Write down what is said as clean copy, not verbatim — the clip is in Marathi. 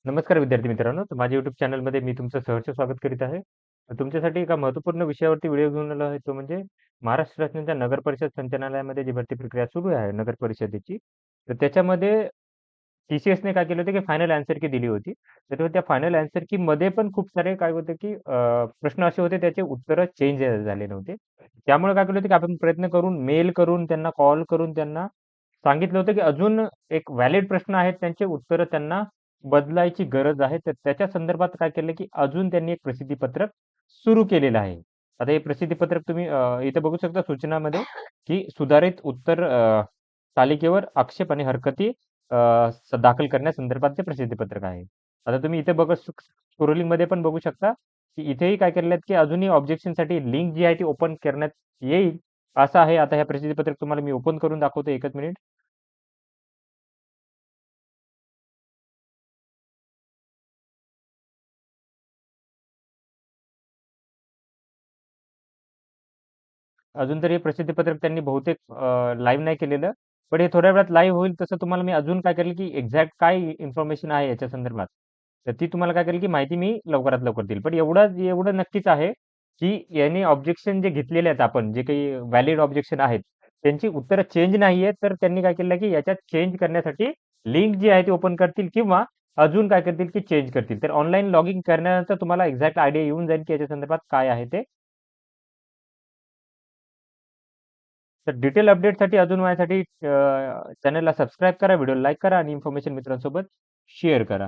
नमस्कार विद्यार्थी मित्रांनो. तर माझ्या YouTube चॅनलमध्ये मी तुमचं सहर्ष स्वागत करीत आहे. तुमच्यासाठी एका महत्त्वपूर्ण विषयावरती व्हिडिओ घेऊन आलो आहे. तो म्हणजे महाराष्ट्र शासनाच्या नगर परिषद संचालनालयामध्ये जी भरती प्रक्रिया सुरू आहे नगर परिषदेची. तर त्याच्यामध्ये टी-सी-एसने काय केलं होतं, की फायनल आन्सर की दिली होती. तर त्या फायनल आन्सर कीमध्ये पण खूप सारे काय होतं, की प्रश्न असे होते त्याचे उत्तरं चेंज झाले नव्हते. त्यामुळे काय केलं होतं, की आपण प्रयत्न करून, मेल करून, त्यांना कॉल करून त्यांना सांगितलं होतं, की अजून एक व्हॅलिड प्रश्न आहेत त्यांचे उत्तरं त्यांना बदलायची गरज आहे. तर त्याच्या संदर्भात काय केलं, की अजून त्यांनी एक प्रसिद्धीपत्रक सुरू केलेलं आहे. आता हे प्रसिद्धीपत्रक तुम्ही इथे बघू शकता सूचनामध्ये, की सुधारित उत्तर तालिकेवर आक्षेप आणि हरकती दाखल करण्यासंदर्भात ते प्रसिद्धीपत्रक आहे. आता तुम्ही इथे बघू स्क्रोलिंगमध्ये पण बघू शकता, की इथेही काय केलेलं आहे, की अजूनही ऑब्जेक्शनसाठी लिंक जी आहे ती ओपन करण्यात येईल. असं आहे. आता हे प्रसिद्धीपत्रक तुम्हाला मी ओपन करून दाखवतो. एकच मिनिट. अजून तरी हे प्रसिद्धीपत्रक त्यांनी बहुतेक लाईव्ह नाही केलेलं. पण हे थोड्या वेळात लाईव्ह होईल. तसं तुम्हाला मी अजून काय करेल, की एक्झॅक्ट काय इन्फॉर्मेशन आहे याच्या संदर्भात, तर ती तुम्हाला काय करेल, की माहिती मी लवकरात लवकर देईल. पण एवढं एवढं नक्कीच आहे, की याने ऑब्जेक्शन जे घेतलेले आहेत आपण, जे काही व्हॅलिड ऑब्जेक्शन आहेत, त्यांची उत्तरं चेंज नाहीये. तर त्यांनी काय केलं, की याच्यात चेंज करण्यासाठी लिंक जी आहे ती ओपन करतील किंवा अजून काय करतील, की चेंज करतील. तर ऑनलाईन लॉगिन करण्यानंतर तुम्हाला एक्झॅक्ट आयडिया येऊन जाईल, की याच्या संदर्भात काय आहे ते. तर डिटेल अपडेटसाठी अजून माझ्यासाठी चॅनलला सबस्क्राईब करा, व्हिडिओला लाईक करा आणि इन्फॉर्मेशन मित्रांसोबत शेअर करा.